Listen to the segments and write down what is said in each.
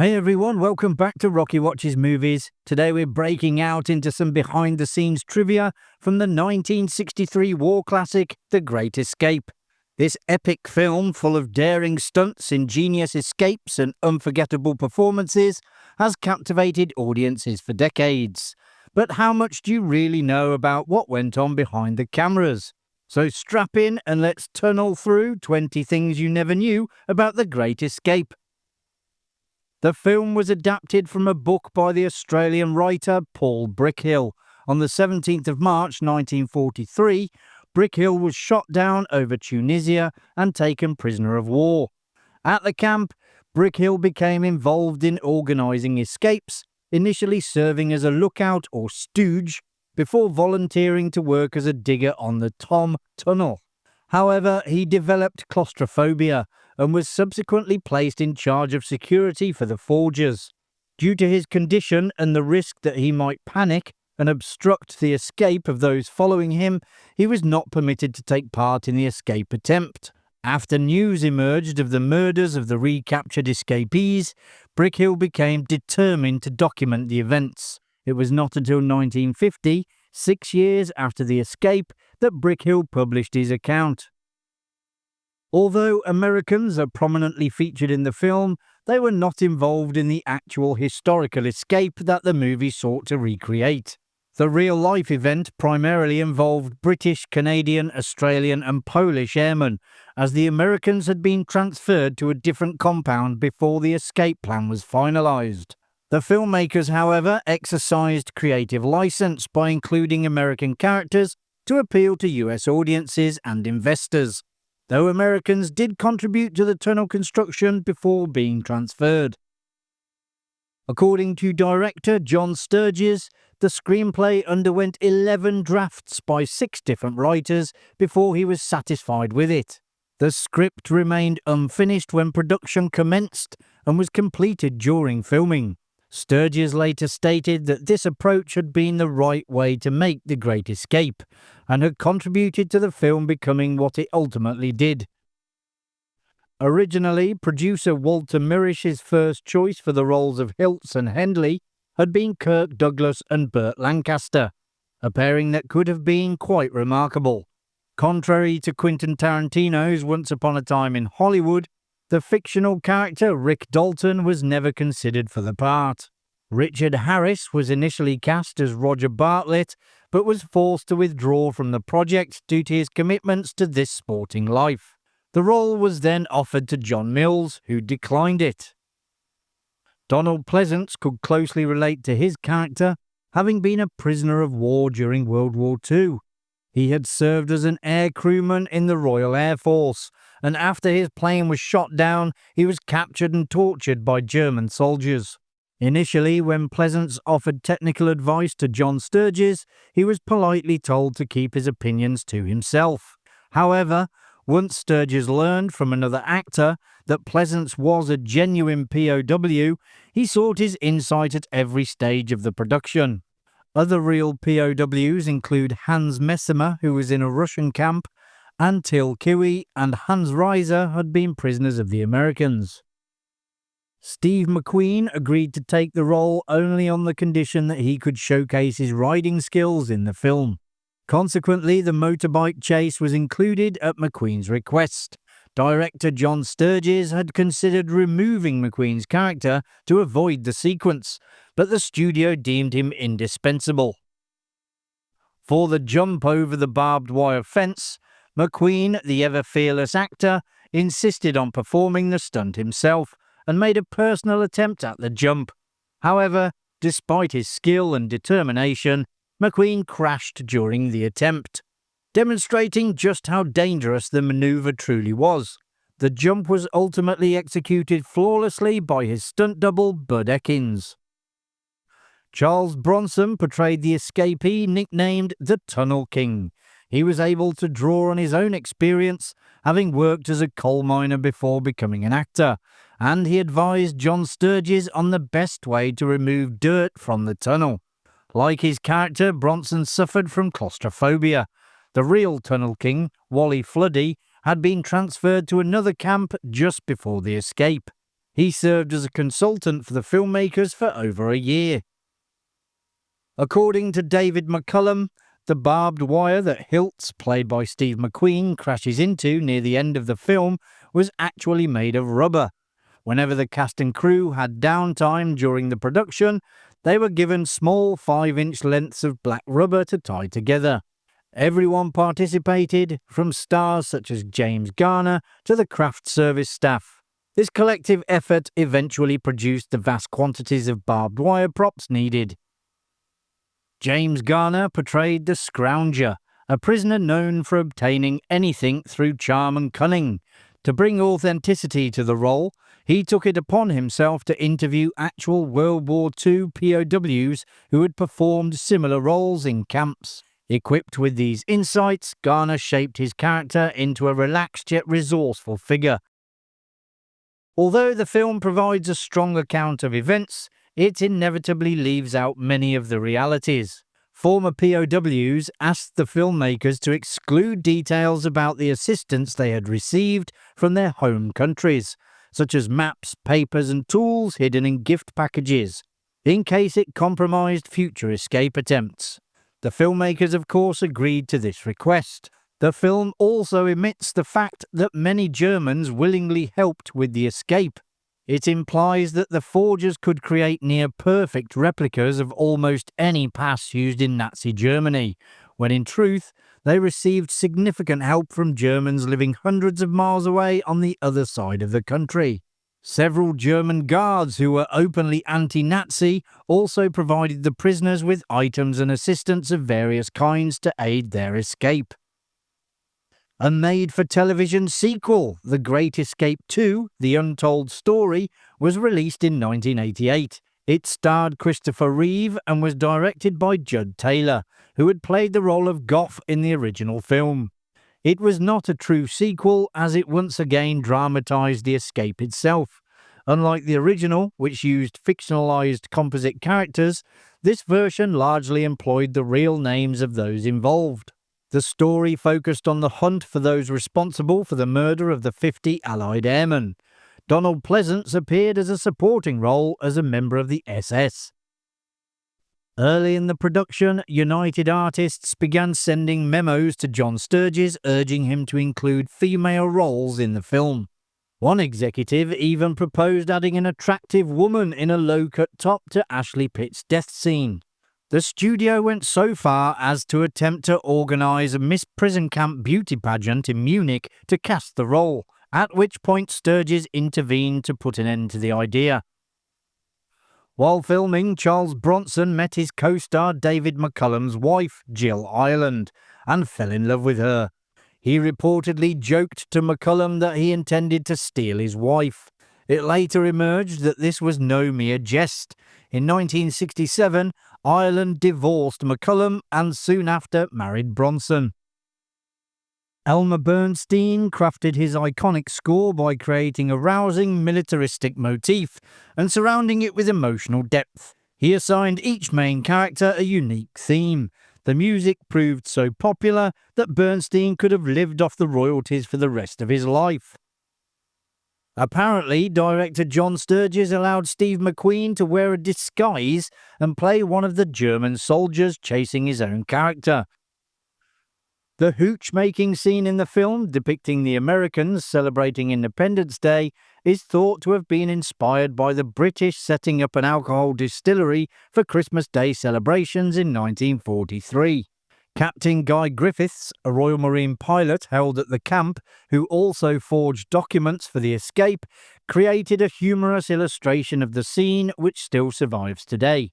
Hey everyone, welcome back to Rocky Watches Movies. Today we're breaking out into some behind-the-scenes trivia from the 1963 war classic, The Great Escape. This epic film, full of daring stunts, ingenious escapes and unforgettable performances, has captivated audiences for decades. But how much do you really know about what went on behind the cameras? So strap in and let's tunnel through 20 things you never knew about The Great Escape. The film was adapted from a book by the Australian writer Paul Brickhill. On the 17th of March 1943, Brickhill was shot down over Tunisia and taken prisoner of war. At the camp, Brickhill became involved in organising escapes, initially serving as a lookout or stooge, before volunteering to work as a digger on the Tom Tunnel. However, he developed claustrophobia and was subsequently placed in charge of security for the forgers. Due to his condition and the risk that he might panic and obstruct the escape of those following him, he was not permitted to take part in the escape attempt. After news emerged of the murders of the recaptured escapees, Brickhill became determined to document the events. It was not until 1950, 6 years after the escape, that Brickhill published his account. Although Americans are prominently featured in the film, they were not involved in the actual historical escape that the movie sought to recreate. The real-life event primarily involved British, Canadian, Australian and Polish airmen, as the Americans had been transferred to a different compound before the escape plan was finalised. The filmmakers, however, exercised creative license by including American characters to appeal to US audiences and investors, though Americans did contribute to the tunnel construction before being transferred. According to director John Sturges, the screenplay underwent 11 drafts by 6 different writers before he was satisfied with it. The script remained unfinished when production commenced and was completed during filming. Sturges later stated that this approach had been the right way to make The Great Escape, and had contributed to the film becoming what it ultimately did. Originally, producer Walter Mirish's first choice for the roles of Hiltz and Hendley had been Kirk Douglas and Burt Lancaster, a pairing that could have been quite remarkable. Contrary to Quentin Tarantino's Once Upon a Time in Hollywood, the fictional character Rick Dalton was never considered for the part. Richard Harris was initially cast as Roger Bartlett, but was forced to withdraw from the project due to his commitments to this sporting life. The role was then offered to John Mills, who declined it. Donald Pleasance could closely relate to his character, having been a prisoner of war during World War II. He had served as an air crewman in the Royal Air Force, and after his plane was shot down, he was captured and tortured by German soldiers. Initially, when Pleasance offered technical advice to John Sturges, he was politely told to keep his opinions to himself. However, once Sturges learned from another actor that Pleasance was a genuine POW, he sought his insight at every stage of the production. Other real POWs include Hans Messimer, who was in a Russian camp, and Till Kiwi and Hans Reiser had been prisoners of the Americans. Steve McQueen agreed to take the role only on the condition that he could showcase his riding skills in the film. Consequently, the motorbike chase was included at McQueen's request. Director John Sturges had considered removing McQueen's character to avoid the sequence, but the studio deemed him indispensable. For the jump over the barbed wire fence, McQueen, the ever-fearless actor, insisted on performing the stunt himself and made a personal attempt at the jump. However, despite his skill and determination, McQueen crashed during the attempt, demonstrating just how dangerous the maneuver truly was. The jump was ultimately executed flawlessly by his stunt double, Bud Ekins. Charles Bronson portrayed the escapee nicknamed the Tunnel King. He was able to draw on his own experience, having worked as a coal miner before becoming an actor, and he advised John Sturges on the best way to remove dirt from the tunnel. Like his character, Bronson suffered from claustrophobia. The real Tunnel King, Wally Floody, had been transferred to another camp just before the escape. He served as a consultant for the filmmakers for over a year. According to David McCullum, the barbed wire that Hiltz, played by Steve McQueen, crashes into near the end of the film was actually made of rubber. Whenever the cast and crew had downtime during the production, they were given small 5-inch lengths of black rubber to tie together. Everyone participated, from stars such as James Garner to the craft service staff. This collective effort eventually produced the vast quantities of barbed wire props needed. James Garner portrayed the Scrounger, a prisoner known for obtaining anything through charm and cunning. To bring authenticity to the role, he took it upon himself to interview actual World War II POWs who had performed similar roles in camps. Equipped with these insights, Garner shaped his character into a relaxed yet resourceful figure. Although the film provides a strong account of events, it inevitably leaves out many of the realities. Former POWs asked the filmmakers to exclude details about the assistance they had received from their home countries, such as maps, papers and tools hidden in gift packages, in case it compromised future escape attempts. The filmmakers, of course, agreed to this request. The film also omits the fact that many Germans willingly helped with the escape. It implies that the forgers could create near-perfect replicas of almost any pass used in Nazi Germany, when in truth they received significant help from Germans living hundreds of miles away on the other side of the country. Several German guards who were openly anti-Nazi also provided the prisoners with items and assistance of various kinds to aid their escape. A made-for-television sequel, The Great Escape 2, The Untold Story, was released in 1988. It starred Christopher Reeve and was directed by Judd Taylor, who had played the role of Goff in the original film. It was not a true sequel, as it once again dramatized the escape itself. Unlike the original, which used fictionalized composite characters, this version largely employed the real names of those involved. The story focused on the hunt for those responsible for the murder of the 50 Allied airmen. Donald Pleasance appeared as a supporting role as a member of the SS. Early in the production, United Artists began sending memos to John Sturges urging him to include female roles in the film. One executive even proposed adding an attractive woman in a low-cut top to Ashley Pitt's death scene. The studio went so far as to attempt to organise a Miss Prison Camp beauty pageant in Munich to cast the role, at which point Sturges intervened to put an end to the idea. While filming, Charles Bronson met his co-star David McCullum's wife, Jill Ireland, and fell in love with her. He reportedly joked to McCullum that he intended to steal his wife. It later emerged that this was no mere jest. In 1967, Ireland divorced McCullum and soon after married Bronson. Elmer Bernstein crafted his iconic score by creating a rousing militaristic motif and surrounding it with emotional depth. He assigned each main character a unique theme. The music proved so popular that Bernstein could have lived off the royalties for the rest of his life. Apparently, director John Sturges allowed Steve McQueen to wear a disguise and play one of the German soldiers chasing his own character. The hooch-making scene in the film, depicting the Americans celebrating Independence Day, is thought to have been inspired by the British setting up an alcohol distillery for Christmas Day celebrations in 1943. Captain Guy Griffiths, a Royal Marine pilot held at the camp, who also forged documents for the escape, created a humorous illustration of the scene which still survives today.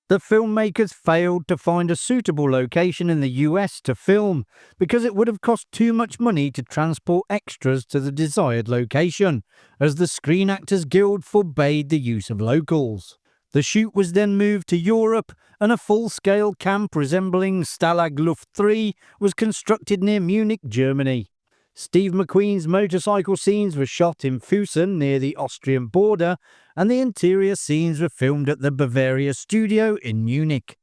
The filmmakers failed to find a suitable location in the US to film because it would have cost too much money to transport extras to the desired location, as the Screen Actors Guild forbade the use of locals. The shoot was then moved to Europe, and a full-scale camp resembling Stalag Luft 3 was constructed near Munich, Germany. Steve McQueen's motorcycle scenes were shot in Füssen near the Austrian border, and the interior scenes were filmed at the Bavaria studio in Munich.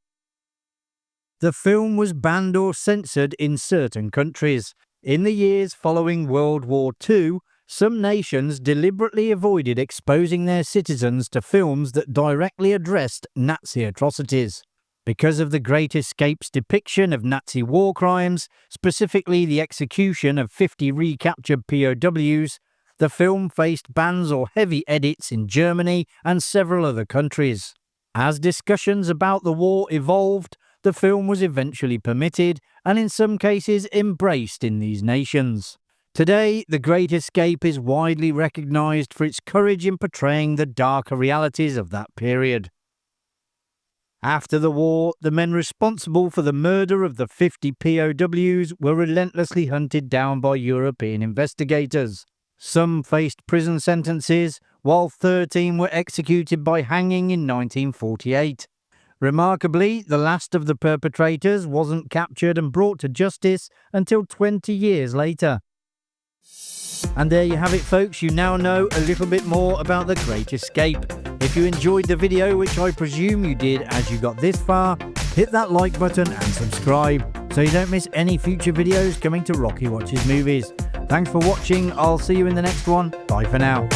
The film was banned or censored in certain countries. In the years following World War II, Some nations deliberately avoided exposing their citizens to films that directly addressed Nazi atrocities. Because of the Great Escape's depiction of Nazi war crimes, specifically the execution of 50 recaptured POWs, the film faced bans or heavy edits in Germany and several other countries. As discussions about the war evolved, the film was eventually permitted and in some cases embraced in these nations. Today, The Great Escape is widely recognised for its courage in portraying the darker realities of that period. After the war, the men responsible for the murder of the 50 POWs were relentlessly hunted down by European investigators. Some faced prison sentences, while 13 were executed by hanging in 1948. Remarkably, the last of the perpetrators wasn't captured and brought to justice until 20 years later. And there you have it, folks. You now know a little bit more about The Great Escape. If you enjoyed the video, which I presume you did as you got this far, hit that like button and subscribe so you don't miss any future videos coming to Rocky Watches Movies. Thanks for watching. I'll see you in the next one. Bye for now.